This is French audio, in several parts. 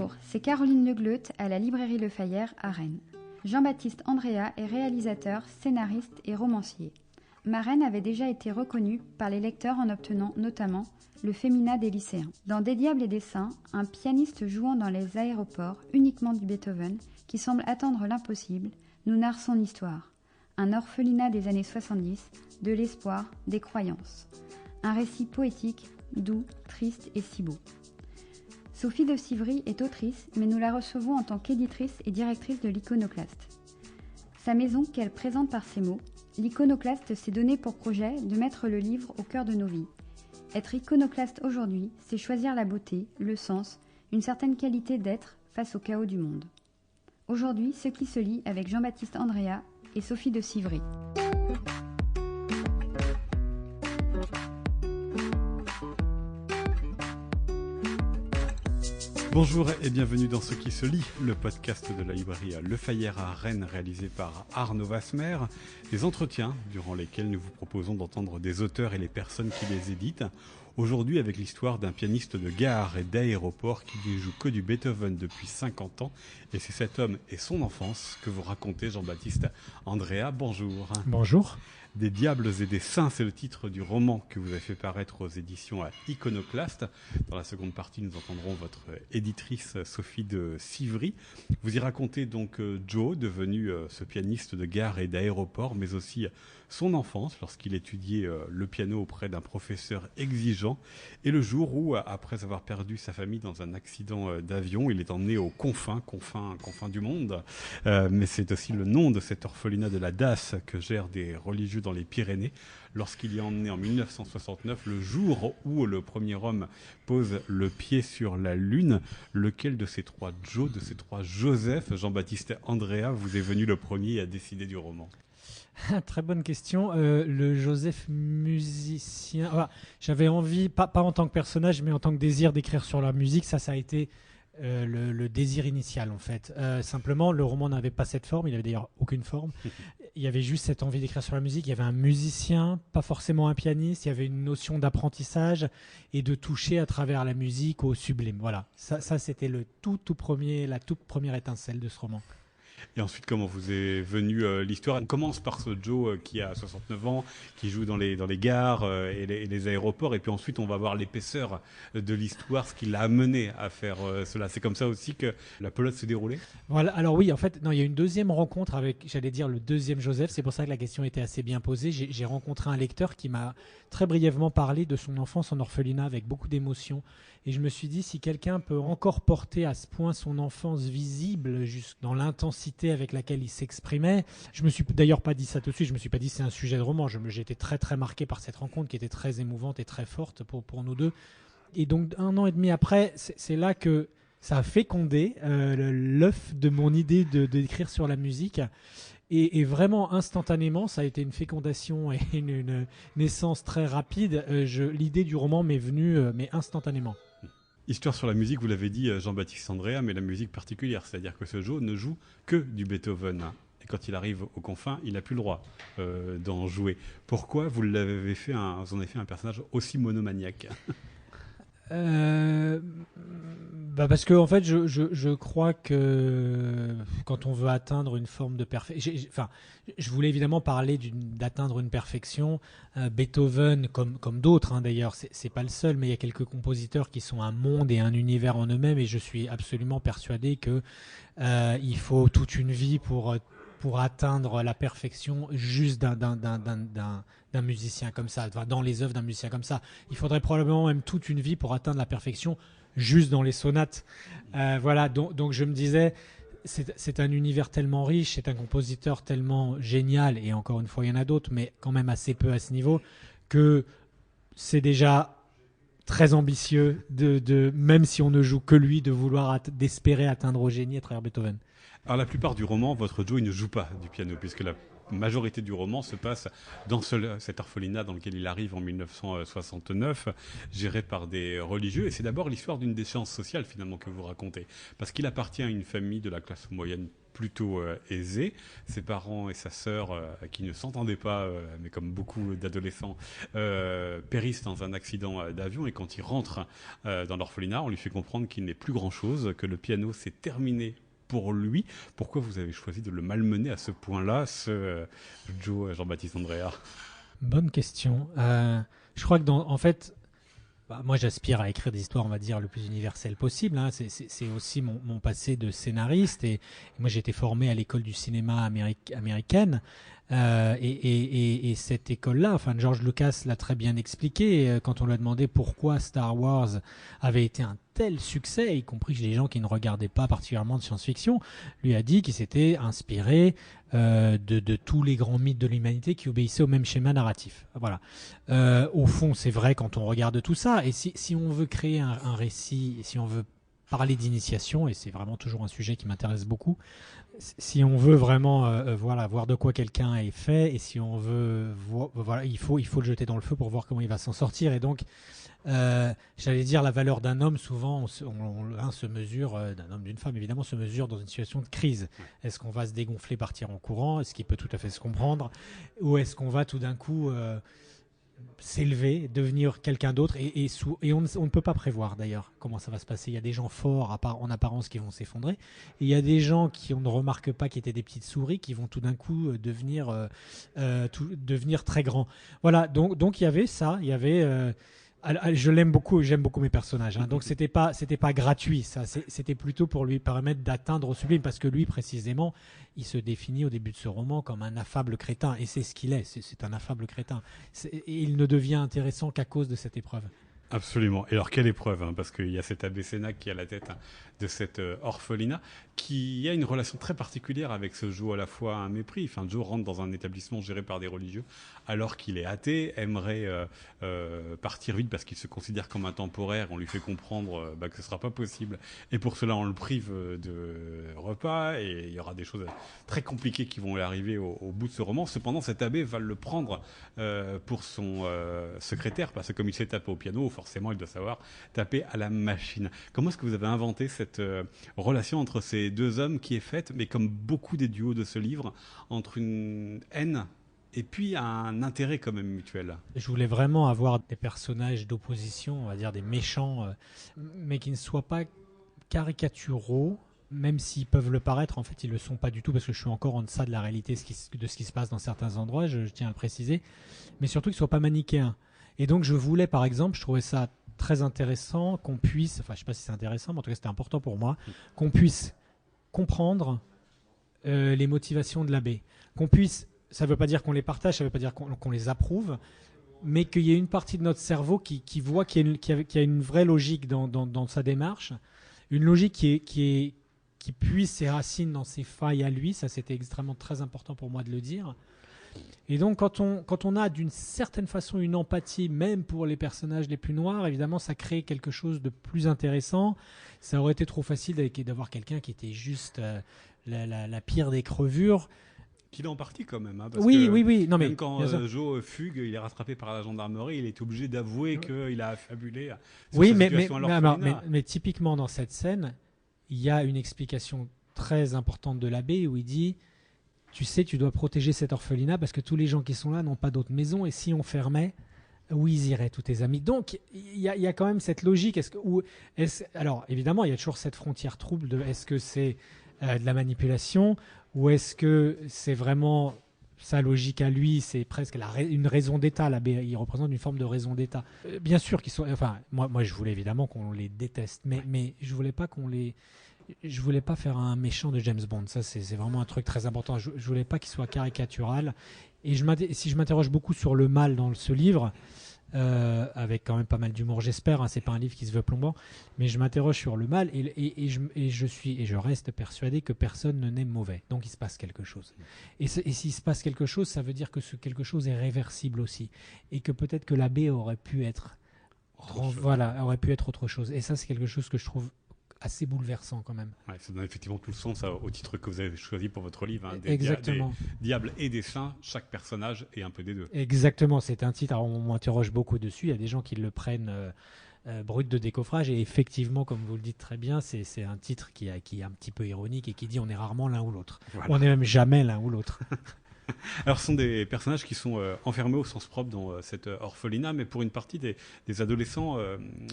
Bonjour, c'est Caroline Legleut à la librairie Le Fayère à Rennes. Jean-Baptiste Andrea est réalisateur, scénariste et romancier. Ma reine avait déjà été reconnue par les lecteurs en obtenant notamment le Fémina des lycéens. Dans Des diables et des saints, un pianiste jouant dans les aéroports uniquement du Beethoven, qui semble attendre l'impossible, nous narre son histoire. Un orphelinat des années 70, de l'espoir, des croyances. Un récit poétique, doux, triste et si beau. Sophie de Sivry est autrice, mais nous la recevons en tant qu'éditrice et directrice de l'Iconoclaste. Sa maison, qu'elle présente par ces mots, l'Iconoclaste s'est donné pour projet de mettre le livre au cœur de nos vies. Être iconoclaste aujourd'hui, c'est choisir la beauté, le sens, une certaine qualité d'être face au chaos du monde. Aujourd'hui, ce qui se lit avec Jean-Baptiste Andrea et Sophie de Sivry. Bonjour et bienvenue dans Ce qui se lit, le podcast de la librairie Le Fayère à Rennes réalisé par Arnaud Vasmer. Des entretiens durant lesquels nous vous proposons d'entendre des auteurs et les personnes qui les éditent. Aujourd'hui avec l'histoire d'un pianiste de gare et d'aéroport qui ne joue que du Beethoven depuis 50 ans. Et c'est cet homme et son enfance que vous racontez, Jean-Baptiste Andrea. Bonjour. Bonjour. Des diables et des saints, c'est le titre du roman que vous avez fait paraître aux éditions Iconoclaste. Dans la seconde partie, nous entendrons votre éditrice Sophie de Sivry. Vous y racontez donc Joe, devenu ce pianiste de gare et d'aéroport, mais aussi son enfance lorsqu'il étudiait le piano auprès d'un professeur exigeant. Et le jour où, après avoir perdu sa famille dans un accident d'avion, il est emmené aux confins du monde. Mais c'est aussi le nom de cet orphelinat de la DAS que gèrent des religieux dans les Pyrénées, lorsqu'il y est emmené en 1969, le jour où le premier homme pose le pied sur la Lune. Lequel de ces trois Joe, de ces trois Joseph, Jean-Baptiste Andrea, vous est venu le premier à décider du roman ? Très bonne question. Le Joseph musicien, j'avais envie, pas en tant que personnage, mais en tant que désir d'écrire sur la musique. Ça a été le désir initial en fait. Simplement, le roman n'avait pas cette forme, il n'avait d'ailleurs aucune forme. Il y avait juste cette envie d'écrire sur la musique. Il y avait un musicien, pas forcément un pianiste. Il y avait une notion d'apprentissage et de toucher à travers la musique au sublime. Voilà, ça c'était la toute première étincelle de ce roman. Et ensuite, comment vous est venue l'histoire ? On commence par ce Joe qui a 69 ans, qui joue dans les gares et les aéroports, et puis ensuite on va voir l'épaisseur de l'histoire, ce qui l'a amené à faire cela. C'est comme ça aussi que la pelote s'est déroulée ? Voilà, alors oui, en fait, non, il y a une deuxième rencontre avec, j'allais dire, le deuxième Joseph. C'est pour ça que la question était assez bien posée. J'ai rencontré un lecteur qui m'a très brièvement parlé de son enfance en orphelinat avec beaucoup d'émotion. Et je me suis dit, si quelqu'un peut encore porter à ce point son enfance visible, juste dans l'intensité avec laquelle il s'exprimait, je me suis d'ailleurs pas dit ça tout de suite, je me suis pas dit c'est un sujet de roman, j'ai été très très marqué par cette rencontre qui était très émouvante et très forte pour nous deux. Et donc 1 an et demi après, c'est là que ça a fécondé l'œuf de mon idée d'écrire sur la musique. Et vraiment instantanément, ça a été une fécondation et une naissance très rapide. L'idée du roman m'est venue mais instantanément. Histoire sur la musique, vous l'avez dit, Jean-Baptiste Andrea, mais la musique particulière, c'est-à-dire que ce Joe ne joue que du Beethoven. Et quand il arrive aux confins, il n'a plus le droit d'en jouer. Pourquoi vous en avez fait un personnage aussi monomaniaque ? Parce que en fait, je crois que quand on veut atteindre une forme de perfection, je voulais évidemment parler d'atteindre une perfection. Beethoven, comme d'autres d'ailleurs, c'est pas le seul, mais il y a quelques compositeurs qui sont un monde et un univers en eux-mêmes, et je suis absolument persuadé que il faut toute une vie pour atteindre la perfection juste d'un musicien comme ça, dans les œuvres d'un musicien comme ça. Il faudrait probablement même toute une vie pour atteindre la perfection juste dans les sonates. Voilà, donc je me disais, c'est un univers tellement riche, c'est un compositeur tellement génial, et encore une fois il y en a d'autres, mais quand même assez peu à ce niveau, que c'est déjà très ambitieux, même si on ne joue que lui, d'espérer atteindre au génie à travers Beethoven. Alors la plupart du roman, votre Joe, il ne joue pas du piano, puisque la majorité du roman se passe dans cet orphelinat dans lequel il arrive en 1969, géré par des religieux. Et c'est d'abord l'histoire d'une déchéance sociale finalement que vous racontez, parce qu'il appartient à une famille de la classe moyenne plutôt aisée. Ses parents et sa sœur, qui ne s'entendaient pas, mais comme beaucoup d'adolescents, périssent dans un accident d'avion. Et quand il rentre dans l'orphelinat, on lui fait comprendre qu'il n'est plus grand-chose, que le piano s'est terminé pour lui. Pourquoi vous avez choisi de le malmener à ce point-là, Joe Jean-Baptiste Andrea? Bonne question. Je crois que en fait, moi j'aspire à écrire des histoires, on va dire, le plus universelles possible. Hein. C'est aussi mon passé de scénariste. Et moi j'ai été formé à l'école du cinéma américaine. Et cette école-là, enfin George Lucas l'a très bien expliqué quand on lui a demandé pourquoi Star Wars avait été un tel succès, y compris chez les gens qui ne regardaient pas particulièrement de science-fiction, lui a dit qu'il s'était inspiré de tous les grands mythes de l'humanité qui obéissaient au même schéma narratif. Voilà. Au fond, c'est vrai quand on regarde tout ça. Et si on veut créer un récit, et si on veut parler d'initiation, et c'est vraiment toujours un sujet qui m'intéresse beaucoup, si on veut vraiment voir de quoi quelqu'un est fait, et si on veut il faut le jeter dans le feu pour voir comment il va s'en sortir. Et donc j'allais dire, la valeur d'un homme, souvent on se mesure, d'un homme, d'une femme évidemment, se mesure dans une situation de crise. Est-ce qu'on va se dégonfler, partir en courant, ce qui peut tout à fait se comprendre, ou est-ce qu'on va tout d'un coup s'élever, devenir quelqu'un d'autre, et on ne peut pas prévoir d'ailleurs comment ça va se passer. Il y a des gens forts en apparence qui vont s'effondrer, et il y a des gens qui on ne remarque pas qui étaient des petites souris qui vont tout d'un coup devenir très grands. Voilà, donc il y avait ça, il y avait j'aime beaucoup mes personnages, hein. Donc c'était pas gratuit, ça. C'était plutôt pour lui permettre d'atteindre au sublime, parce que lui précisément, il se définit au début de ce roman comme un affable crétin, et c'est ce qu'il est. C'est un affable crétin. Et il ne devient intéressant qu'à cause de cette épreuve. Absolument. Et alors, quelle épreuve, hein, parce qu'il y a cet abbé Sénac qui est à la tête de cette orphelinat, qui a une relation très particulière avec ce Joe, à la fois un mépris. Enfin, Joe rentre dans un établissement géré par des religieux, alors qu'il est athée, aimerait partir vite parce qu'il se considère comme un temporaire. On lui fait comprendre que ce ne sera pas possible. Et pour cela, on le prive de repas, et il y aura des choses très compliquées qui vont lui arriver au bout de ce roman. Cependant, cet abbé va le prendre pour son secrétaire, parce que comme il s'est tapé au piano, forcément, il doit savoir taper à la machine. Comment est-ce que vous avez inventé cette relation entre ces deux hommes qui est faite, mais comme beaucoup des duos de ce livre, entre une haine et puis un intérêt quand même mutuel? Je voulais vraiment avoir des personnages d'opposition, on va dire des méchants, mais qui ne soient pas caricaturaux, même s'ils peuvent le paraître. En fait, ils ne le sont pas du tout, parce que je suis encore en deçà de la réalité de ce qui se passe dans certains endroits, je tiens à le préciser, mais surtout qu'ils ne soient pas manichéens. Et donc je voulais, par exemple, je trouvais ça très intéressant qu'on puisse, enfin je ne sais pas si c'est intéressant, mais en tout cas c'était important pour moi, qu'on puisse comprendre les motivations de l'abbé. Qu'on puisse, ça ne veut pas dire qu'on les partage, ça ne veut pas dire qu'on les approuve, mais qu'il y ait une partie de notre cerveau qui voit qu'il y a une vraie logique dans sa démarche, une logique qui puise ses racines dans ses failles à lui. Ça, c'était extrêmement très important pour moi de le dire. Et donc quand on a d'une certaine façon une empathie, même pour les personnages les plus noirs, évidemment ça crée quelque chose de plus intéressant. Ça aurait été trop facile d'avoir quelqu'un qui était juste la pire des crevures. Qu'il est en partie quand même. Hein, parce oui. Non, même quand Joe fugue, il est rattrapé par la gendarmerie, il est obligé d'avouer qu'il a affabulé sur sa situation à l'orphelinat. Mais typiquement dans cette scène, il y a une explication très importante de l'abbé où il dit: tu sais, tu dois protéger cet orphelinat parce que tous les gens qui sont là n'ont pas d'autre maison, et si on fermait, où ils iraient, tous tes amis? Donc, il y a quand même cette logique. Alors, évidemment, il y a toujours cette frontière trouble de est-ce que c'est de la manipulation, ou est-ce que c'est vraiment sa logique à lui, c'est presque une raison d'État. L'abbé, il représente une forme de raison d'État. Bien sûr qu'ils sont... Enfin, moi, je voulais évidemment qu'on les déteste, mais je voulais pas je voulais pas faire un méchant de James Bond. Ça, c'est vraiment un truc très important. Je voulais pas qu'il soit caricatural. Et si je m'interroge beaucoup sur le mal dans ce livre, avec quand même pas mal d'humour, j'espère, hein, c'est pas un livre qui se veut plombant, mais je m'interroge sur le mal, et je reste persuadé que personne ne naît mauvais. Donc il se passe quelque chose. Et s'il se passe quelque chose, ça veut dire que ce quelque chose est réversible aussi. Et que peut-être que l'abbé aurait pu être autre chose. Et ça, c'est quelque chose que je trouve assez bouleversant quand même. Ouais, ça donne effectivement tout le sens au titre que vous avez choisi pour votre livre. Hein, Exactement. Des diables et des saints, chaque personnage est un peu des deux. Exactement, c'est un titre, alors on m'interroge beaucoup dessus, il y a des gens qui le prennent Brut de décoffrage. Et effectivement, comme vous le dites très bien, c'est un titre qui est un petit peu ironique et qui dit on est rarement l'un ou l'autre. Voilà. On n'est même jamais l'un ou l'autre. Alors, ce sont des personnages qui sont enfermés au sens propre dans cette orphelinat, mais pour une partie des adolescents,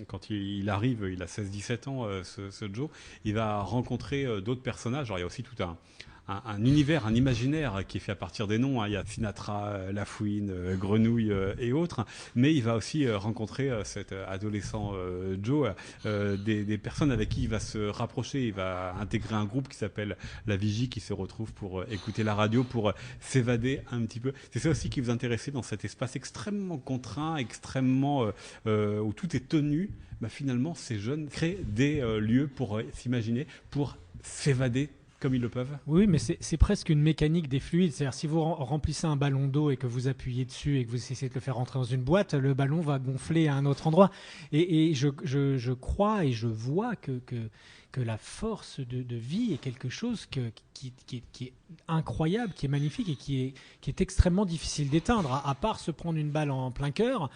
quand il arrive, il a 16-17 ans, ce Joe, il va rencontrer d'autres personnages. Alors, il y a aussi tout un univers, un imaginaire qui est fait à partir des noms. Il y a Sinatra, Lafouine, Grenouille et autres. Mais il va aussi rencontrer cet adolescent Joe, des personnes avec qui il va se rapprocher. Il va intégrer un groupe qui s'appelle La Vigie, qui se retrouve pour écouter la radio, pour s'évader un petit peu. C'est ça aussi qui vous intéressait dans cet espace extrêmement contraint, extrêmement où tout est tenu. Finalement, ces jeunes créent des lieux pour s'imaginer, pour s'évader comme ils le peuvent. Oui, mais c'est presque une mécanique des fluides. C'est-à-dire, si vous remplissez un ballon d'eau et que vous appuyez dessus et que vous essayez de le faire rentrer dans une boîte, le ballon va gonfler à un autre endroit. Et je crois et je vois que la force de vie est quelque chose qui est incroyable, qui est magnifique et qui est extrêmement difficile d'éteindre. À part se prendre une balle en plein cœur,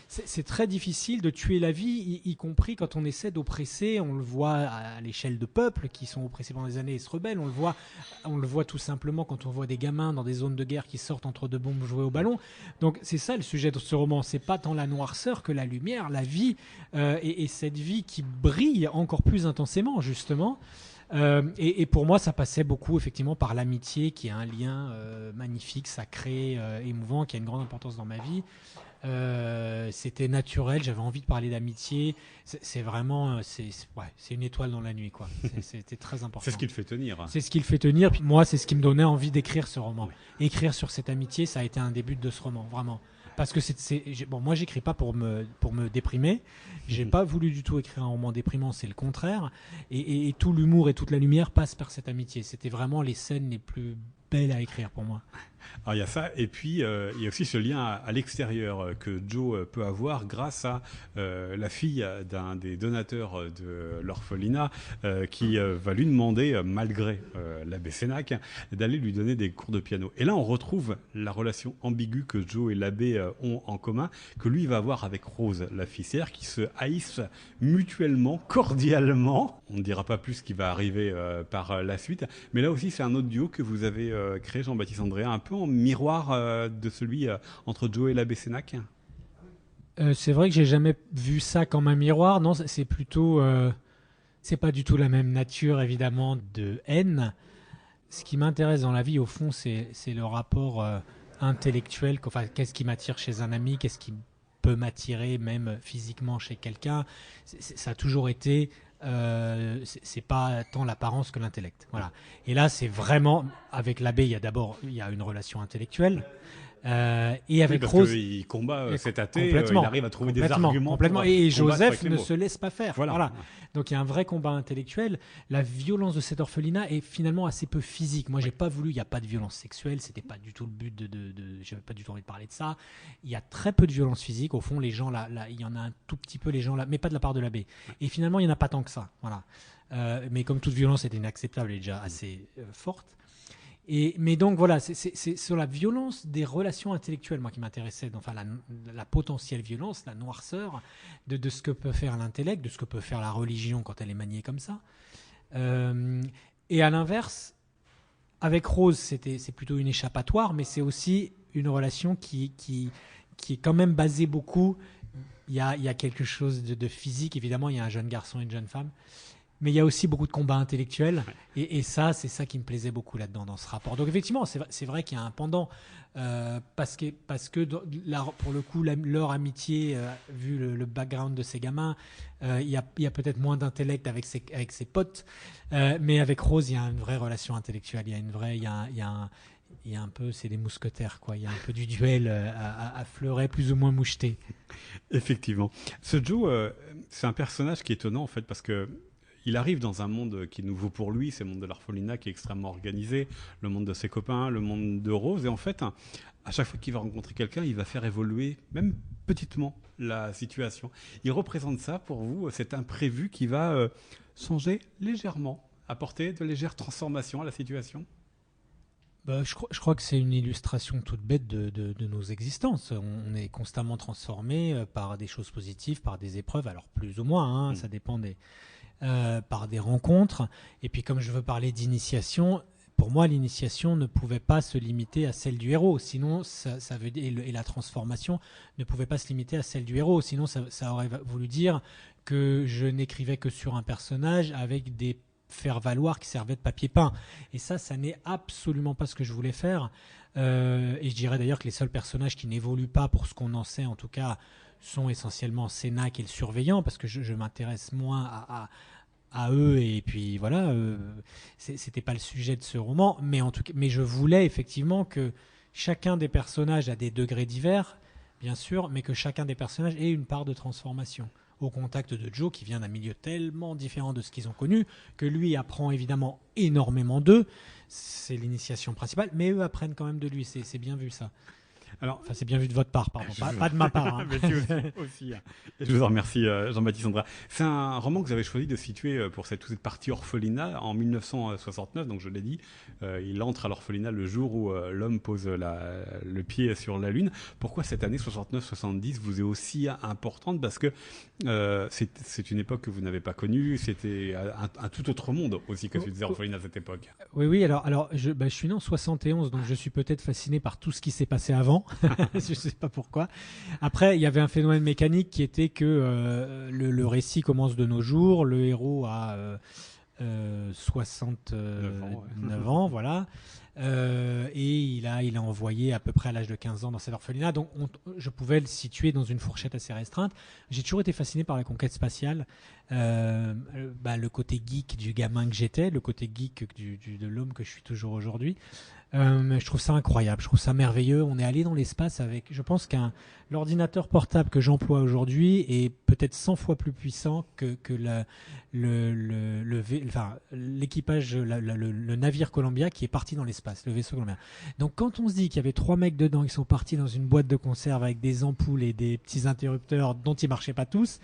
c'est très difficile de tuer la vie, y compris quand on essaie d'oppresser. On le voit à l'échelle de peuples qui sont oppressés pendant des années et se rebellent. On le voit tout simplement quand on voit des gamins dans des zones de guerre qui sortent entre deux bombes jouer au ballon. Donc c'est ça le sujet de ce roman. C'est pas tant la noirceur que la lumière, la vie, et cette vie qui brille encore plus intensément, justement. Et pour moi, ça passait beaucoup effectivement par l'amitié, qui est un lien magnifique, sacré, émouvant, qui a une grande importance dans ma vie. C'était naturel, j'avais envie de parler d'amitié. C'est vraiment, c'est une étoile dans la nuit, quoi. C'était très important. C'est ce qui le fait tenir. C'est ce qui le fait tenir. Puis moi, c'est ce qui me donnait envie d'écrire ce roman. Oui. Écrire sur cette amitié, ça a été un début de ce roman, vraiment. Parce que moi, j'écris pas pour me déprimer. J'ai pas voulu du tout écrire un roman déprimant, c'est le contraire. Et tout l'humour et toute la lumière passe par cette amitié. C'était vraiment les scènes les plus belles à écrire pour moi. Alors il y a ça, et puis il y a aussi ce lien à l'extérieur que Joe peut avoir grâce à la fille d'un des donateurs de l'orphelinat qui va lui demander, malgré l'abbé Sénac, d'aller lui donner des cours de piano. Et là on retrouve la relation ambiguë que Joe et l'abbé ont en commun, que lui va avoir avec Rose, la fille, c'est-à-dire qu'ils se haïssent mutuellement, cordialement. On ne dira pas plus ce qui va arriver par la suite, mais là aussi c'est un autre duo que vous avez créé, Jean-Baptiste Andréa, un peu en miroir de celui entre Joe et l'abbé Sénac. C'est vrai que j'ai jamais vu ça comme un miroir. Non, c'est plutôt, c'est pas du tout la même nature évidemment de haine. Ce qui m'intéresse dans la vie, au fond, c'est le rapport intellectuel. Enfin, qu'est-ce qui m'attire chez un ami, qu'est-ce qui peut m'attirer même physiquement chez quelqu'un. Ça a toujours été. C'est pas tant l'apparence que l'intellect. Voilà. Et là, c'est vraiment avec l'abbé. Il y a une relation intellectuelle. Et avec Rose, il combat cet athée, il arrive à trouver des arguments. Complètement. Et Joseph ne se laisse pas faire. Voilà. Donc il y a un vrai combat intellectuel. La violence de cet orphelinat est finalement assez peu physique. Moi, j'ai pas voulu. Il n'y a pas de violence sexuelle. C'était pas du tout le but j'avais pas du tout envie de parler de ça. Il y a très peu de violence physique. Au fond, les gens là, il y en a un tout petit peu, les gens là, mais pas de la part de l'abbé. Et finalement, il y en a pas tant que ça. Voilà. Mais comme toute violence est inacceptable et déjà assez forte. Mais donc voilà, c'est sur la violence des relations intellectuelles, moi, qui m'intéressait, enfin la potentielle violence, la noirceur de ce que peut faire l'intellect, de ce que peut faire la religion quand elle est maniée comme ça. Et à l'inverse, avec Rose, c'est plutôt une échappatoire, mais c'est aussi une relation qui est quand même basée beaucoup. Il y a quelque chose de physique, évidemment, il y a un jeune garçon et une jeune femme. Mais il y a aussi beaucoup de combats intellectuels. Et ça, c'est ça qui me plaisait beaucoup là-dedans, dans ce rapport. Donc effectivement, c'est vrai qu'il y a un pendant. Parce que pour le coup, leur amitié, vu le background de ces gamins, il y a peut-être moins d'intellect avec ses potes. Mais avec Rose, il y a une vraie relation intellectuelle. Il y a un peu, c'est des mousquetaires, quoi. Il y a un peu du duel à fleuret plus ou moins moucheté. Effectivement. Ce Joe, c'est un personnage qui est étonnant, en fait, parce que il arrive dans un monde qui est nouveau pour lui, c'est le monde de l'orphelinat qui est extrêmement organisé, le monde de ses copains, le monde de Rose. Et en fait, à chaque fois qu'il va rencontrer quelqu'un, il va faire évoluer, même petitement, la situation. Il représente ça pour vous, cet imprévu qui va changer légèrement, apporter de légères transformations à la situation. Je crois que c'est une illustration toute bête de nos existences. On est constamment transformé par des choses positives, par des épreuves, alors plus ou moins, ça dépend par des rencontres. Et puis comme je veux parler d'initiation, pour moi l'initiation ne pouvait pas se limiter à celle du héros, sinon ça veut dire, et la transformation ne pouvait pas se limiter à celle du héros, sinon ça aurait voulu dire que je n'écrivais que sur un personnage avec des faire-valoir qui servait de papier peint. Et ça n'est absolument pas ce que je voulais faire. Et je dirais d'ailleurs que les seuls personnages qui n'évoluent pas, pour ce qu'on en sait en tout cas, sont essentiellement Sénac et le surveillant, parce que je m'intéresse moins à eux, et puis voilà, c'était pas le sujet de ce roman, mais en tout cas, mais je voulais effectivement que chacun des personnages a des degrés divers, bien sûr, mais que chacun des personnages ait une part de transformation au contact de Joe, qui vient d'un milieu tellement différent de ce qu'ils ont connu, que lui apprend évidemment énormément d'eux. C'est l'initiation principale, mais eux apprennent quand même de lui. C'est bien vu, ça. Alors, enfin, c'est bien vu de votre part, pardon, pas de ma part. Mais aussi. Je vous en remercie, Jean-Baptiste Andréa. C'est un roman que vous avez choisi de situer pour toute cette partie orphelinat en 1969, donc je l'ai dit. Il entre à l'orphelinat le jour où l'homme pose le pied sur la Lune. Pourquoi cette année 69-70 vous est aussi importante? Parce que c'est une époque que vous n'avez pas connue, c'était un tout autre monde aussi que faisait orphelinat à cette époque. Oui, alors je suis né en 71, donc je suis peut-être fasciné par tout ce qui s'est passé avant. Je ne sais pas pourquoi. Après, il y avait un phénomène mécanique qui était que le récit commence de nos jours, le héros a 69 ans, voilà. Et il a envoyé à peu près à l'âge de 15 ans dans cet orphelinat, donc je pouvais le situer dans une fourchette assez restreinte. J'ai toujours été fasciné par la conquête spatiale, le côté geek du gamin que j'étais, le côté geek de l'homme que je suis toujours aujourd'hui. Je trouve ça incroyable, je trouve ça merveilleux. On est allé dans l'espace avec, je pense l'ordinateur portable que j'emploie aujourd'hui est peut-être 100 fois plus puissant que l'équipage, le navire Columbia qui est parti dans l'espace, le vaisseau Columbia. Donc quand on se dit qu'il y avait 3 mecs dedans qui sont partis dans une boîte de conserve avec des ampoules et des petits interrupteurs dont ils marchaient pas tous,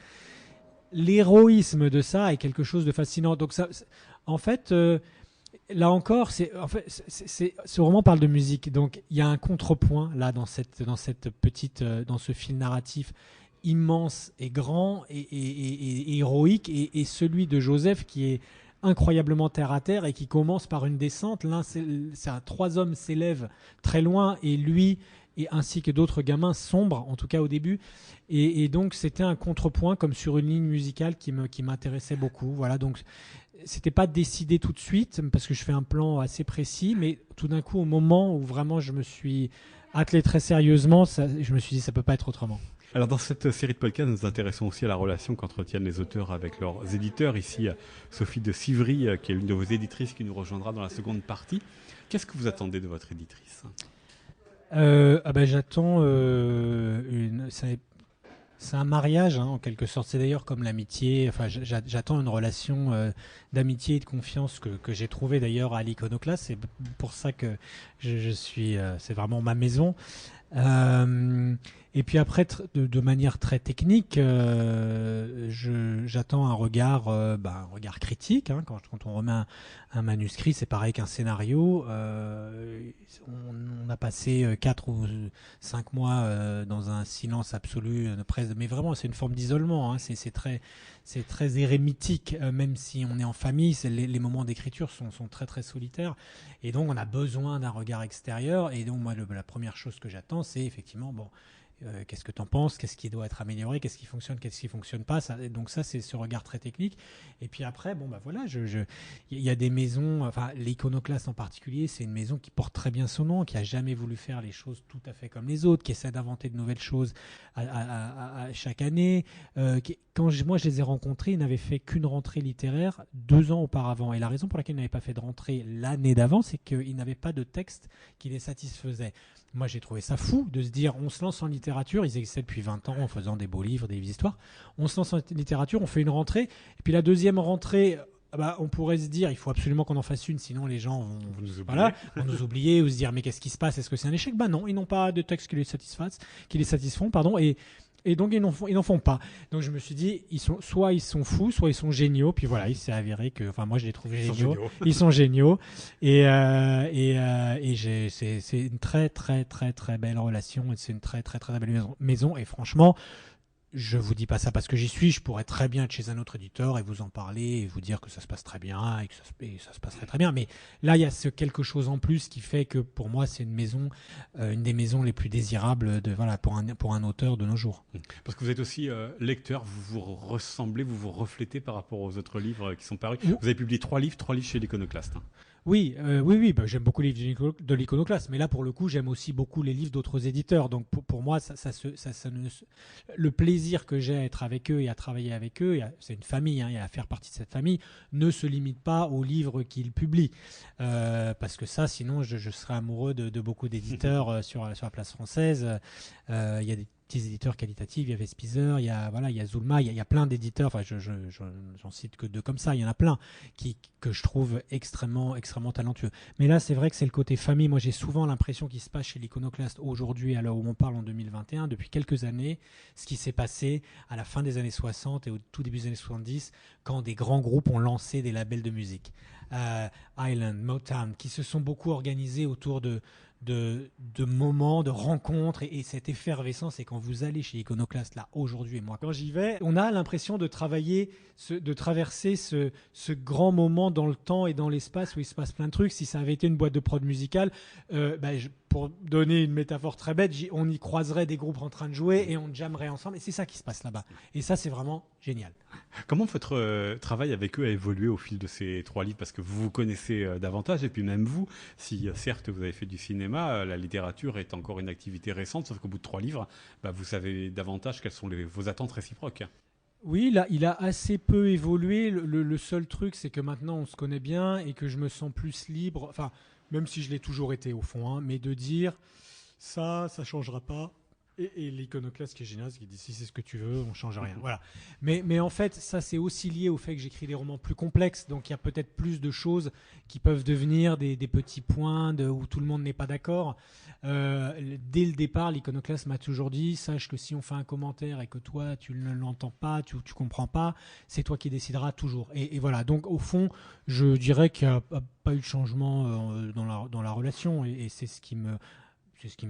l'héroïsme de ça est quelque chose de fascinant. Donc ça, en fait, là encore, ce roman parle de musique, donc il y a un contrepoint là dans ce fil narratif immense et grand et héroïque, et celui de Joseph qui est incroyablement terre à terre et qui commence par une descente. Trois hommes s'élèvent très loin et lui ainsi que d'autres gamins sombrent, en tout cas au début, et donc c'était un contrepoint comme sur une ligne musicale qui m'intéressait beaucoup. Voilà, donc c'était pas décidé tout de suite parce que je fais un plan assez précis, mais tout d'un coup, au moment où vraiment je me suis attelé très sérieusement, je me suis dit ça peut pas être autrement. Alors dans cette série de podcasts, nous nous intéressons aussi à la relation qu'entretiennent les auteurs avec leurs éditeurs. Ici, Sophie de Sivry, qui est l'une de vos éditrices, qui nous rejoindra dans la seconde partie. Qu'est-ce que vous attendez de votre éditrice ? J'attends c'est un mariage, en quelque sorte. C'est d'ailleurs comme l'amitié. Enfin, j'attends une relation d'amitié et de confiance que j'ai trouvée d'ailleurs à l'Iconoclaste. C'est pour ça que je suis. C'est vraiment ma maison. Et puis après, de manière très technique, j'attends un regard critique. Quand on remet un manuscrit, c'est pareil qu'un scénario. On a passé 4 ou 5 mois dans un silence absolu, mais vraiment c'est une forme d'isolement. C'est très érémitique, même si on est en famille. Les moments d'écriture sont très très solitaires, et donc on a besoin d'un regard extérieur. Et donc moi, la première chose que j'attends, c'est effectivement qu'est-ce que tu en penses, qu'est-ce qui doit être amélioré, qu'est-ce qui fonctionne, qu'est-ce qui fonctionne pas. Donc ça, c'est ce regard très technique. Et puis après, il y a des maisons, l'Iconoclaste en particulier, c'est une maison qui porte très bien son nom, qui a jamais voulu faire les choses tout à fait comme les autres, qui essaie d'inventer de nouvelles choses à chaque année. Quand moi je les ai rencontrés, ils n'avaient fait qu'une rentrée littéraire 2 ans auparavant. Et la raison pour laquelle ils n'avaient pas fait de rentrée l'année d'avant, c'est qu'ils n'avaient pas de texte qui les satisfaisait. Moi, j'ai trouvé ça fou de se dire, on se lance en littérature, ils existaient depuis 20 ans en faisant des beaux livres, des histoires. On se lance en littérature, on fait une rentrée, et puis la deuxième rentrée, on pourrait se dire, il faut absolument qu'on en fasse une, sinon les gens vont nous oublier ou se dire, mais qu'est-ce qui se passe, est-ce que c'est un échec ? Non, ils n'ont pas de texte qui les satisfont, et Et donc, ils n'en font pas. Donc, je me suis dit, soit ils sont fous, soit ils sont géniaux. Puis voilà, il s'est avéré que, enfin, moi, je les trouve géniaux. Ils sont géniaux. Et c'est une très, très, très, très belle relation. Et c'est une très, très, très belle maison. Et franchement, je vous dis pas ça parce que j'y suis. Je pourrais très bien être chez un autre éditeur et vous en parler et vous dire que ça se passe très bien et que ça se passerait très bien. Mais là, il y a ce quelque chose en plus qui fait que pour moi, c'est une maison, une des maisons les plus désirables pour un auteur de nos jours. Parce que vous êtes aussi lecteur, vous vous ressemblez, vous vous reflétez par rapport aux autres livres qui sont parus. Vous avez publié 3 livres chez l'Iconoclaste. Oui, bah, j'aime beaucoup les livres de l'Iconoclaste, mais là pour le coup j'aime aussi beaucoup les livres d'autres éditeurs. Donc pour moi, le plaisir que j'ai à être avec eux et à travailler avec eux, c'est une famille, et à faire partie de cette famille, ne se limite pas aux livres qu'ils publient, parce que ça, sinon je serais amoureux de beaucoup d'éditeurs sur la place française. Il y a des petits éditeurs qualitatifs, il y a Vespizer, il y a Zulma, il y a plein d'éditeurs, enfin j'en cite que 2 comme ça, il y en a plein que je trouve extrêmement talentueux. Mais là, c'est vrai que c'est le côté famille. Moi, j'ai souvent l'impression qu'il se passe chez l'Iconoclaste aujourd'hui, à l'heure où on parle en 2021, depuis quelques années, ce qui s'est passé à la fin des années 60 et au tout début des années 70, quand des grands groupes ont lancé des labels de musique. Island, Motown, qui se sont beaucoup organisés autour de moments, de rencontres et cette effervescence. Et quand vous allez chez Iconoclast, là, aujourd'hui, et moi, quand j'y vais, on a l'impression de traverser ce grand moment dans le temps et dans l'espace où il se passe plein de trucs. Si ça avait été une boîte de prod musicale, pour donner une métaphore très bête, on y croiserait des groupes en train de jouer et on jammerait ensemble. Et c'est ça qui se passe là-bas. Et ça, c'est vraiment génial. Comment votre travail avec eux a évolué au fil de ces 3 livres? Parce que vous vous connaissez davantage, et puis même vous, si certes vous avez fait du cinéma, la littérature est encore une activité récente, sauf qu'au bout de 3 livres, vous savez davantage quelles sont vos attentes réciproques. Oui, il a assez peu évolué. Le seul truc, c'est que maintenant on se connaît bien et que je me sens plus libre, enfin, même si je l'ai toujours été au fond, mais de dire ça changera pas. Et l'Iconoclaste qui est génial, qui dit si c'est ce que tu veux, on change rien. Voilà. Mais en fait, ça c'est aussi lié au fait que j'écris des romans plus complexes, donc il y a peut-être plus de choses qui peuvent devenir des petits points où tout le monde n'est pas d'accord. Dès le départ, l'Iconoclaste m'a toujours dit sache que si on fait un commentaire et que toi tu ne l'entends pas, tu comprends pas, c'est toi qui décideras toujours. Et voilà. Donc au fond, je dirais qu'il n'y a pas eu de changement dans la relation, et c'est ce qui me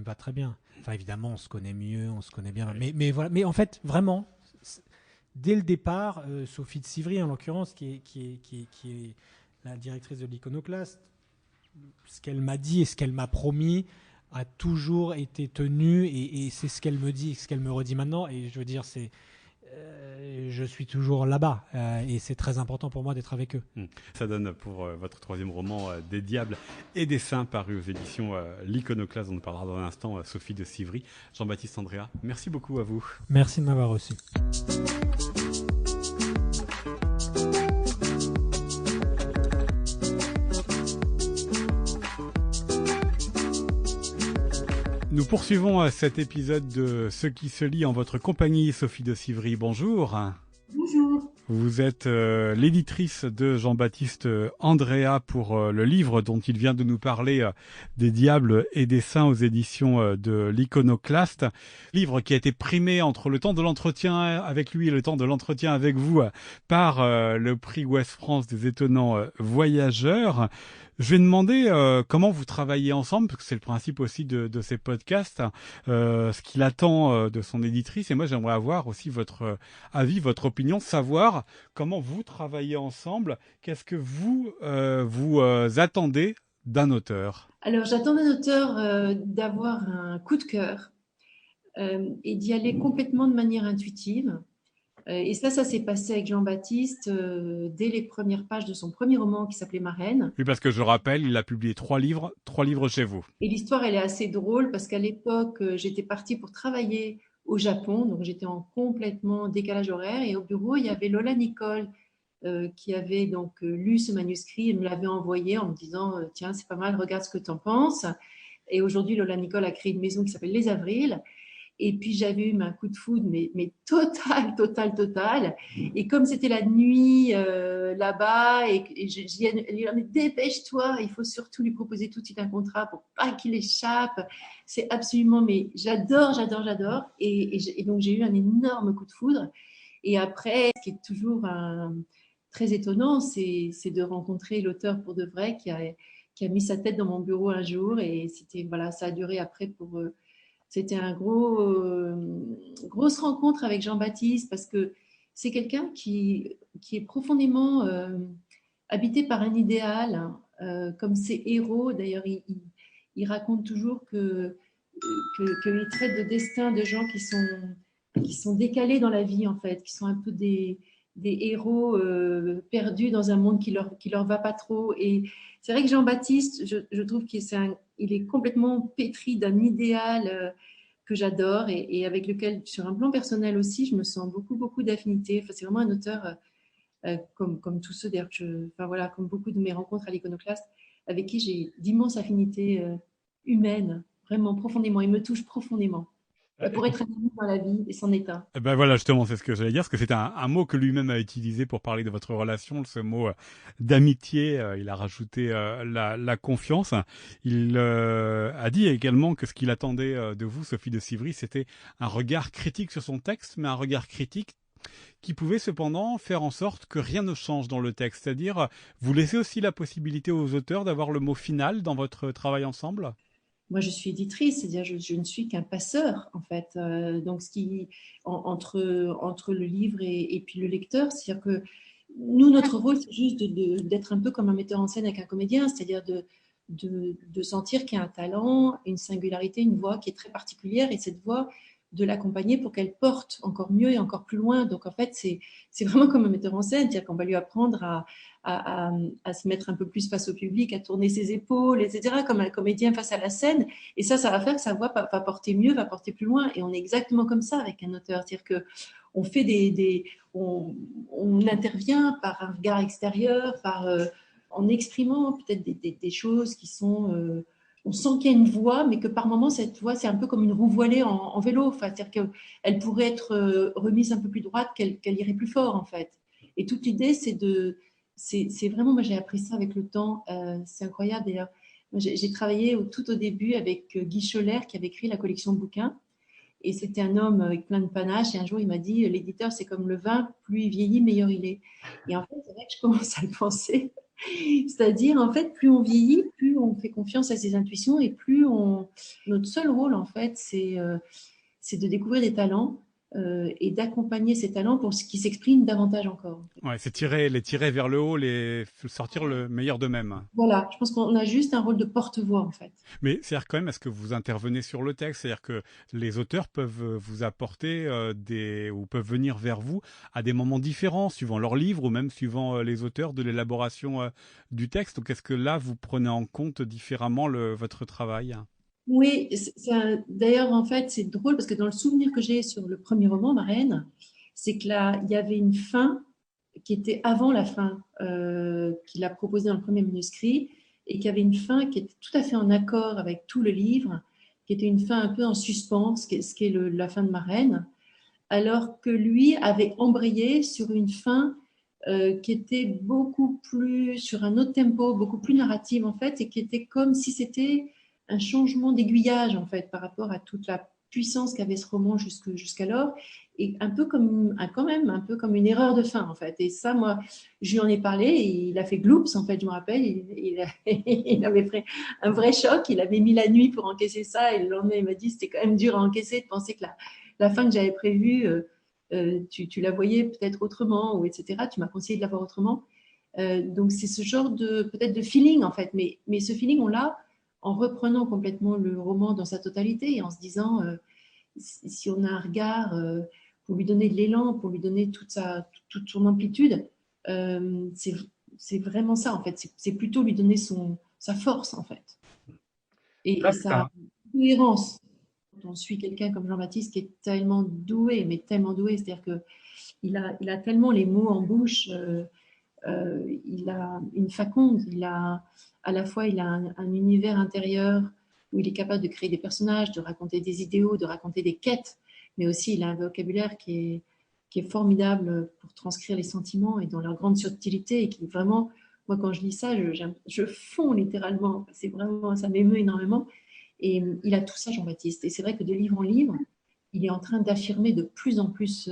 va très bien. Enfin, évidemment, on se connaît mieux, on se connaît bien. Mais voilà. Mais en fait, vraiment, dès le départ, Sophie de Sivry, en l'occurrence, qui est la directrice de l'Iconoclaste, ce qu'elle m'a dit et ce qu'elle m'a promis a toujours été tenu, et c'est ce qu'elle me dit et ce qu'elle me redit maintenant. Et je veux dire, je suis toujours là-bas, et c'est très important pour moi d'être avec eux. Ça donne pour votre 3e roman Des Diables et des Saints, paru aux éditions l'Iconoclaste, dont on parlera dans un instant, Sophie de Sivry. Jean-Baptiste Andréa, merci beaucoup à vous. Merci de m'avoir reçu. Nous poursuivons cet épisode de Ce qui se lit en votre compagnie. Sophie de Sivry, bonjour. Bonjour. Vous êtes l'éditrice de Jean-Baptiste Andréa pour le livre dont il vient de nous parler, Des Diables et des Saints, aux éditions de l'Iconoclaste. Livre qui a été primé entre le temps de l'entretien avec lui et le temps de l'entretien avec vous par le prix Ouest France des étonnants voyageurs. Je vais demander comment vous travaillez ensemble, parce que c'est le principe aussi de ces podcasts, ce qu'il attend de son éditrice. Et moi, j'aimerais avoir aussi votre avis, votre opinion, savoir comment vous travaillez ensemble. Qu'est-ce que vous attendez d'un auteur? Alors, j'attends d'un auteur d'avoir un coup de cœur et d'y aller complètement de manière intuitive. Et ça s'est passé avec Jean-Baptiste dès les premières pages de son premier roman qui s'appelait Marraine. Oui, parce que je rappelle, il a publié 3 livres chez vous. Et l'histoire, elle est assez drôle parce qu'à l'époque, j'étais partie pour travailler au Japon, donc j'étais en complètement décalage horaire. Et au bureau, il y avait Lola Nicole qui avait donc lu ce manuscrit et me l'avait envoyé en me disant tiens, c'est pas mal, regarde ce que tu en penses. Et aujourd'hui, Lola Nicole a créé une maison qui s'appelle Les Avrils. Et puis j'avais eu un coup de foudre, mais total, total, total. Et comme c'était la nuit là-bas, et j'ai dit, mais dépêche-toi, il faut surtout lui proposer tout de suite un contrat pour pas qu'il échappe. C'est absolument, mais j'adore, j'adore, j'adore. Et donc j'ai eu un énorme coup de foudre. Et après, ce qui est toujours très étonnant, c'est de rencontrer l'auteur pour de vrai qui a mis sa tête dans mon bureau un jour. Et c'était, voilà, ça a duré après pour. C'était une grosse rencontre avec Jean-Baptiste parce que c'est quelqu'un qui est profondément habité par un idéal, hein, comme ses héros. D'ailleurs, il raconte toujours qu'il traite de destin de gens qui sont décalés dans la vie, en fait, qui sont un peu des héros perdus dans un monde qui leur va pas trop. Et c'est vrai que Jean-Baptiste, je trouve il est complètement pétri d'un idéal que j'adore et avec lequel, sur un plan personnel aussi, je me sens beaucoup, beaucoup d'affinité. Enfin, c'est vraiment un auteur comme tous ceux, d'ailleurs, enfin, voilà, comme beaucoup de mes rencontres à l'Iconoclaste, avec qui j'ai d'immenses affinités humaines, vraiment profondément. Il me touche profondément. Il pourrait être un ami dans la vie et c'en est un. Eh ben voilà, justement, c'est ce que j'allais dire, parce que c'est un mot que lui-même a utilisé pour parler de votre relation, ce mot d'amitié. Il a rajouté la confiance. Il a dit également que ce qu'il attendait de vous, Sophie de Civry, c'était un regard critique sur son texte, mais un regard critique qui pouvait cependant faire en sorte que rien ne change dans le texte. C'est-à-dire, vous laissez aussi la possibilité aux auteurs d'avoir le mot final dans votre travail ensemble? Moi, je suis éditrice, c'est-à-dire je ne suis qu'un passeur, en fait. Donc, entre le livre et puis le lecteur, c'est-à-dire que nous, notre rôle, c'est juste d'être un peu comme un metteur en scène avec un comédien, c'est-à-dire de sentir qu'il y a un talent, une singularité, une voix qui est très particulière, et cette voix, de l'accompagner pour qu'elle porte encore mieux et encore plus loin. Donc, en fait, c'est vraiment comme un metteur en scène, c'est-à-dire qu'on va lui apprendre à se mettre un peu plus face au public, à tourner ses épaules, etc., comme un comédien face à la scène. Et ça va faire que sa voix va porter mieux, va porter plus loin. Et on est exactement comme ça avec un auteur. C'est-à-dire qu'on fait on intervient par un regard extérieur, en exprimant peut-être des choses qui sont... on sent qu'il y a une voix, mais que par moments, cette voix, c'est un peu comme une roue voilée en vélo. Enfin, c'est-à-dire qu'elle pourrait être remise un peu plus droite, qu'elle irait plus fort, en fait. Et toute l'idée, c'est vraiment, moi j'ai appris ça avec le temps, c'est incroyable d'ailleurs. J'ai travaillé tout au début avec Guy Scholler qui avait écrit la collection de bouquins et c'était un homme avec plein de panache et un jour il m'a dit l'éditeur c'est comme le vin, plus il vieillit, meilleur il est. Et en fait c'est vrai que je commence à le penser, c'est-à-dire en fait plus on vieillit, plus on fait confiance à ses intuitions et notre seul rôle en fait c'est de découvrir des talents et d'accompagner ces talents pour qu'ils s'expriment davantage encore. Ouais, c'est les tirer vers le haut, les sortir le meilleur d'eux-mêmes. Voilà, je pense qu'on a juste un rôle de porte-voix en fait. Mais c'est-à-dire quand même, est-ce que vous intervenez sur le texte? C'est-à-dire que les auteurs peuvent vous apporter ou peuvent venir vers vous à des moments différents, suivant leur livre ou même suivant les auteurs de l'élaboration du texte. Donc est-ce que là, vous prenez en compte différemment votre travail? Oui, d'ailleurs en fait c'est drôle parce que dans le souvenir que j'ai sur le premier roman, Ma Reine, c'est que là il y avait une fin qui était avant la fin qu'il a proposée dans le premier manuscrit et qui avait une fin qui était tout à fait en accord avec tout le livre, qui était une fin un peu en suspens, ce qui est la fin de Ma Reine, alors que lui avait embrayé sur une fin qui était beaucoup plus sur un autre tempo, beaucoup plus narrative en fait, et qui était comme si c'était un changement d'aiguillage en fait par rapport à toute la puissance qu'avait ce roman jusqu'alors, et un peu comme quand même un peu comme une erreur de fin en fait. Et ça, moi, je lui en ai parlé, et il a fait gloops en fait, je me rappelle, il avait pris un vrai choc, il avait mis la nuit pour encaisser ça, et le lendemain il m'a dit c'était quand même dur à encaisser de penser que la fin que j'avais prévue tu la voyais peut-être autrement, ou etc. Tu m'as conseillé de la voir autrement. Donc c'est ce genre peut-être de feeling en fait, mais ce feeling on l'a en reprenant complètement le roman dans sa totalité et en se disant si on a un regard pour lui donner de l'élan, pour lui donner toute son amplitude, c'est vraiment ça en fait. C'est plutôt lui donner sa force en fait et sa cohérence. Quand on suit quelqu'un comme Jean-Baptiste qui est tellement doué, mais tellement doué, c'est-à-dire que il a tellement les mots en bouche, il a une faconde, à la fois il a un univers intérieur où il est capable de créer des personnages, de raconter des idéaux, de raconter des quêtes, mais aussi il a un vocabulaire qui est formidable pour transcrire les sentiments et dans leur grande subtilité et qui vraiment, moi quand je lis ça, je fonds littéralement. C'est vraiment, ça m'émeut énormément. Et il a tout ça, Jean-Baptiste. Et c'est vrai que de livre en livre, il est en train d'affirmer de plus en plus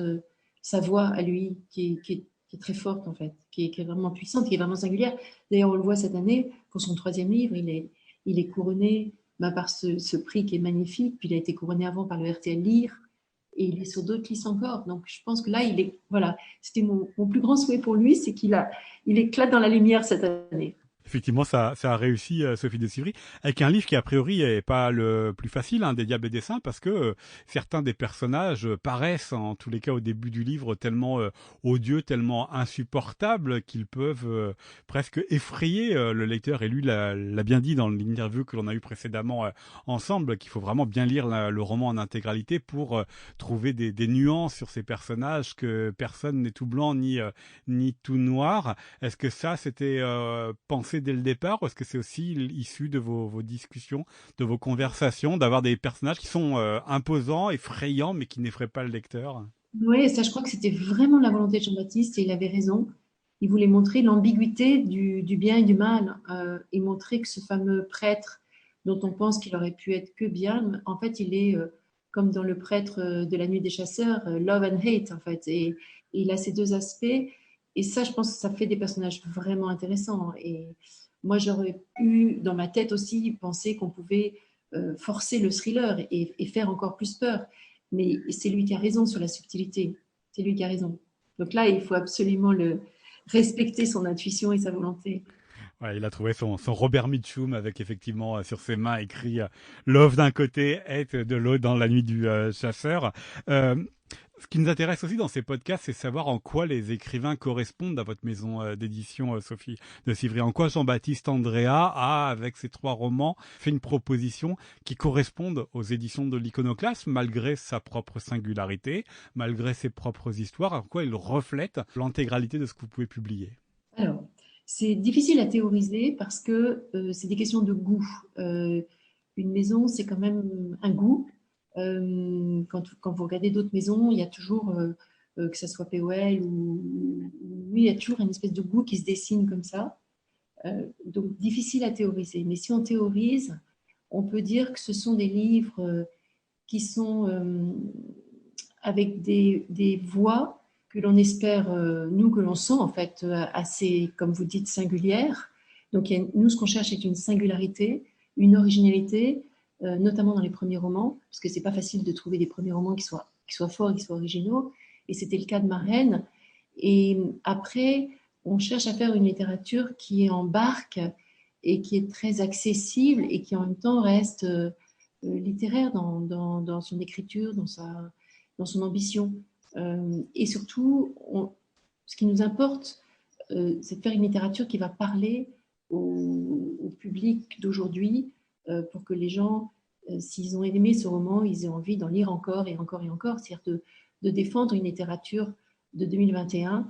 sa voix à lui, qui est très forte en fait, qui est vraiment puissante, qui est vraiment singulière. D'ailleurs, on le voit cette année, pour son 3e livre, il est couronné par ce prix qui est magnifique, puis il a été couronné avant par le RTL Lire, et il est sur d'autres listes encore. Donc je pense que là, voilà, c'était mon plus grand souhait pour lui, c'est il éclate dans la lumière cette année. Effectivement, ça a réussi, Sophie de Sivry, avec un livre qui a priori est pas le plus facile, des Diables et des Saints, parce que certains des personnages paraissent, en tous les cas au début du livre, tellement odieux, tellement insupportables qu'ils peuvent presque effrayer le lecteur. Et lui l'a bien dit dans l'interview que l'on a eu précédemment ensemble, qu'il faut vraiment bien lire le roman en intégralité pour trouver des nuances sur ces personnages, que personne n'est tout blanc ni tout noir. Est-ce que ça, c'était pensé dès le départ, ou est-ce que c'est aussi issu de vos discussions, de vos conversations, d'avoir des personnages qui sont imposants, effrayants, mais qui n'effraient pas le lecteur? Oui, ça, je crois que c'était vraiment la volonté de Jean-Baptiste et il avait raison. Il voulait montrer l'ambiguïté du bien et du mal et montrer que ce fameux prêtre dont on pense qu'il aurait pu être que bien, en fait, il est comme dans le prêtre de la nuit des chasseurs, love and hate, en fait. Et il a ces deux aspects. Et ça, je pense que ça fait des personnages vraiment intéressants. Et moi, j'aurais pu, dans ma tête aussi, penser qu'on pouvait forcer le thriller et faire encore plus peur. Mais c'est lui qui a raison sur la subtilité. C'est lui qui a raison. Donc là, il faut absolument respecter son intuition et sa volonté. Ouais, il a trouvé son Robert Mitchum avec effectivement sur ses mains écrit Love d'un côté, Hate de l'autre dans la nuit du chasseur. Ce qui nous intéresse aussi dans ces podcasts, c'est savoir en quoi les écrivains correspondent à votre maison d'édition, Sophie de Sivry. En quoi Jean-Baptiste Andréa a, avec ses 3 romans, fait une proposition qui corresponde aux éditions de l'Iconoclaste, malgré sa propre singularité, malgré ses propres histoires, en quoi il reflète l'intégralité de ce que vous pouvez publier. Alors, c'est difficile à théoriser parce que c'est des questions de goût. Une maison, c'est quand même un goût. Quand vous regardez d'autres maisons, il y a toujours, que ce soit POL oui, il y a toujours une espèce de goût qui se dessine comme ça. Donc, difficile à théoriser. Mais si on théorise, on peut dire que ce sont des livres qui sont avec des voix que l'on espère, nous, que l'on sent en fait assez, comme vous dites, singulières. Donc, nous, ce qu'on cherche, c'est une singularité, une originalité, notamment dans les premiers romans, parce que c'est pas facile de trouver des premiers romans qui soient forts, qui soient originaux. Et c'était le cas de Marraine. Et après, on cherche à faire une littérature qui embarque et qui est très accessible et qui en même temps reste littéraire dans son écriture, dans son ambition. Et surtout, ce qui nous importe, c'est de faire une littérature qui va parler au public d'aujourd'hui pour que les gens, s'ils ont aimé ce roman, ils aient envie d'en lire encore et encore et encore. C'est-à-dire de défendre une littérature de 2021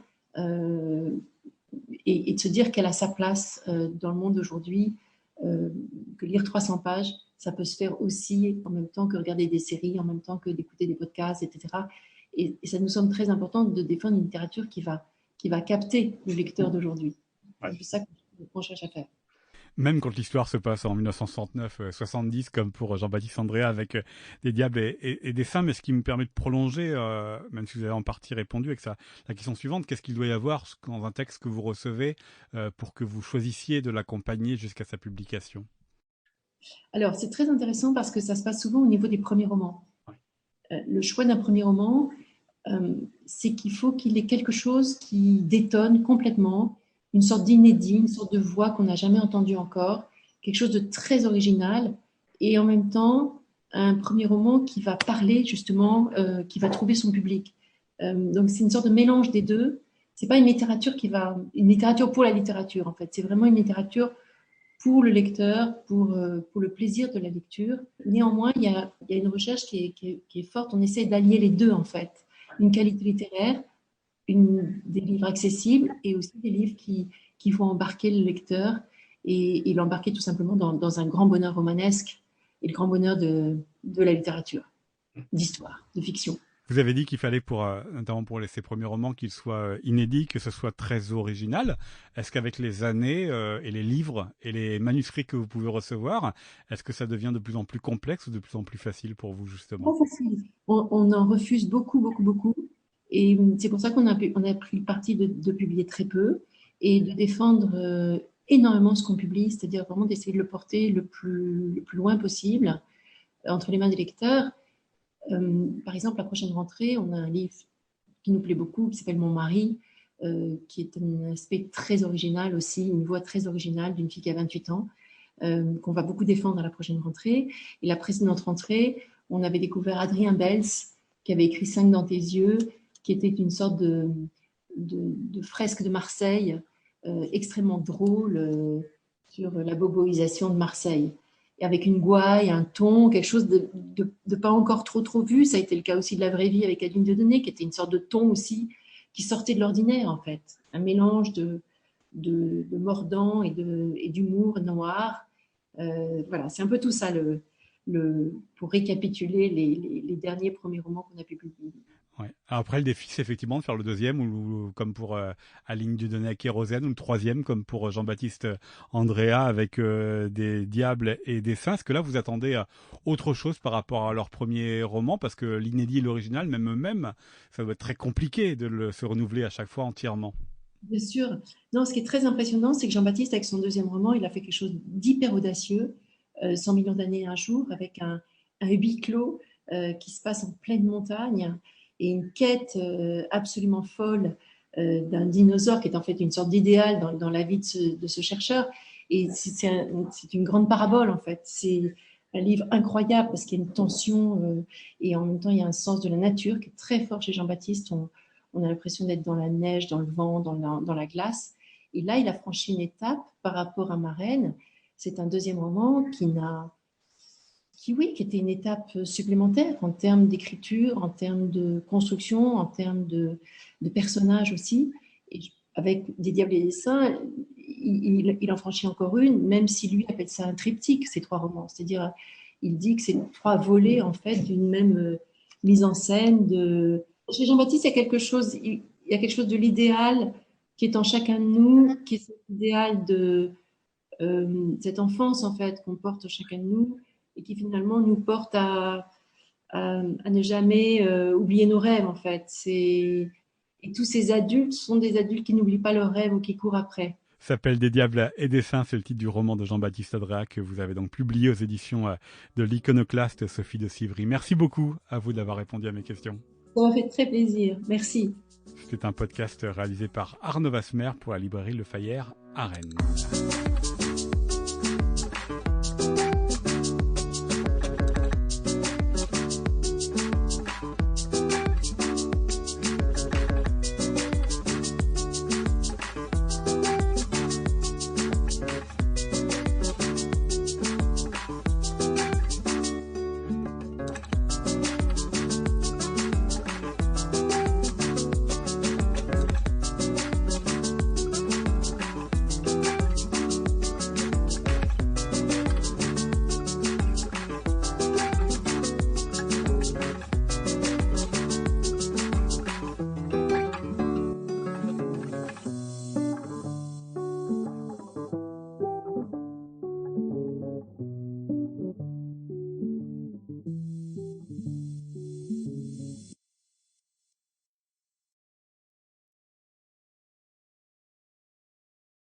et de se dire qu'elle a sa place dans le monde d'aujourd'hui, que lire 300 pages, ça peut se faire aussi en même temps que regarder des séries, en même temps que d'écouter des podcasts, etc. Et ça nous semble très important de défendre une littérature qui va capter le lecteur d'aujourd'hui. Ouais. C'est ça qu'on cherche à faire. Même quand l'histoire se passe en 1969-70, comme pour Jean-Baptiste Andréa avec des diables et des saints, mais ce qui me permet de prolonger, même si vous avez en partie répondu avec ça, la question suivante, qu'est-ce qu'il doit y avoir dans un texte que vous recevez pour que vous choisissiez de l'accompagner jusqu'à sa publication? Alors, c'est très intéressant parce que ça se passe souvent au niveau des premiers romans. Ouais. Le choix d'un premier roman, c'est qu'il faut qu'il ait quelque chose qui détonne complètement, une sorte d'inédit, une sorte de voix qu'on n'a jamais entendue encore, quelque chose de très original, et en même temps, un premier roman qui va parler justement, qui va trouver son public. Donc c'est une sorte de mélange des deux. C'est pas une littérature une littérature pour la littérature en fait. C'est vraiment une littérature pour le lecteur, pour le plaisir de la lecture. Néanmoins, il y a une recherche qui est forte. On essaie d'allier les deux en fait. Une qualité littéraire, des livres accessibles et aussi des livres qui vont embarquer le lecteur et l'embarquer tout simplement dans un grand bonheur romanesque et le grand bonheur de la littérature, d'histoire, de fiction. Vous avez dit qu'il fallait, notamment pour ces premiers romans, qu'ils soient inédits, que ce soit très original. Est-ce qu'avec les années et les livres et les manuscrits que vous pouvez recevoir, est-ce que ça devient de plus en plus complexe ou de plus en plus facile pour vous, justement? Pas facile. On en refuse beaucoup, beaucoup, beaucoup. Et c'est pour ça qu'on a pris le parti de publier très peu et de défendre énormément ce qu'on publie, c'est-à-dire vraiment d'essayer de le porter le plus loin possible entre les mains des lecteurs. Par exemple, la prochaine rentrée, on a un livre qui nous plaît beaucoup, qui s'appelle Mon mari, qui est un aspect très original aussi, une voix très originale d'une fille qui a 28 ans, qu'on va beaucoup défendre à la prochaine rentrée. Et la précédente rentrée, on avait découvert Adrien Bels, qui avait écrit 5 dans tes yeux, qui était une sorte de fresque de Marseille, extrêmement drôle, sur la boboisation de Marseille. Et avec une gouaille, un ton, quelque chose de pas encore trop vu. Ça a été le cas aussi de La vraie vie avec Adeline Dieudonné, qui était une sorte de ton aussi, qui sortait de l'ordinaire en fait. Un mélange de mordant et d'humour noir. Voilà, c'est un peu tout ça pour récapituler les derniers premiers romans qu'on a pu publier. Ouais. Après, le défi, c'est effectivement de faire le deuxième, ou comme pour Aline Dieudonné avec Kérosène, ou le troisième, comme pour Jean-Baptiste Andrea avec des diables et des saints. Est-ce que là, vous attendez autre chose par rapport à leur premier roman? Parce que l'inédit et l'original, même eux-mêmes, ça doit être très compliqué de se renouveler à chaque fois entièrement. Bien sûr. Non, ce qui est très impressionnant, c'est que Jean-Baptiste, avec son deuxième roman, il a fait quelque chose d'hyper audacieux, 100 millions d'années un jour, avec un huis clos qui se passe en pleine montagne, et une quête absolument folle d'un dinosaure qui est en fait une sorte d'idéal dans la vie de ce chercheur. Et c'est une grande parabole, en fait. C'est un livre incroyable parce qu'il y a une tension et en même temps, il y a un sens de la nature qui est très fort chez Jean-Baptiste. On a l'impression d'être dans la neige, dans le vent, dans la glace. Et là, il a franchi une étape par rapport à Marraine. C'est un deuxième roman qui était une étape supplémentaire en termes d'écriture, en termes de construction, en termes de personnages aussi. Et avec Des diables et des saints, il en franchit encore une, même si lui appelle ça un triptyque, ces 3 romans. C'est-à-dire, il dit que c'est 3 volets, en fait, d'une même mise en scène. Chez Jean-Baptiste, il y a quelque chose de l'idéal qui est en chacun de nous, qui est cet idéal de cette enfance, en fait, qu'on porte chacun de nous, et qui finalement nous porte à ne jamais oublier nos rêves, en fait. Et tous ces adultes sont des adultes qui n'oublient pas leurs rêves ou qui courent après. S'appelle Des diables et des saints, c'est le titre du roman de Jean-Baptiste Andrea que vous avez donc publié aux éditions de l'Iconoclaste, Sophie de Sivry. Merci beaucoup à vous d'avoir répondu à mes questions. Ça m'a fait très plaisir. Merci. C'était un podcast réalisé par Arnaud Vasmer pour la librairie Le Fayère à Rennes.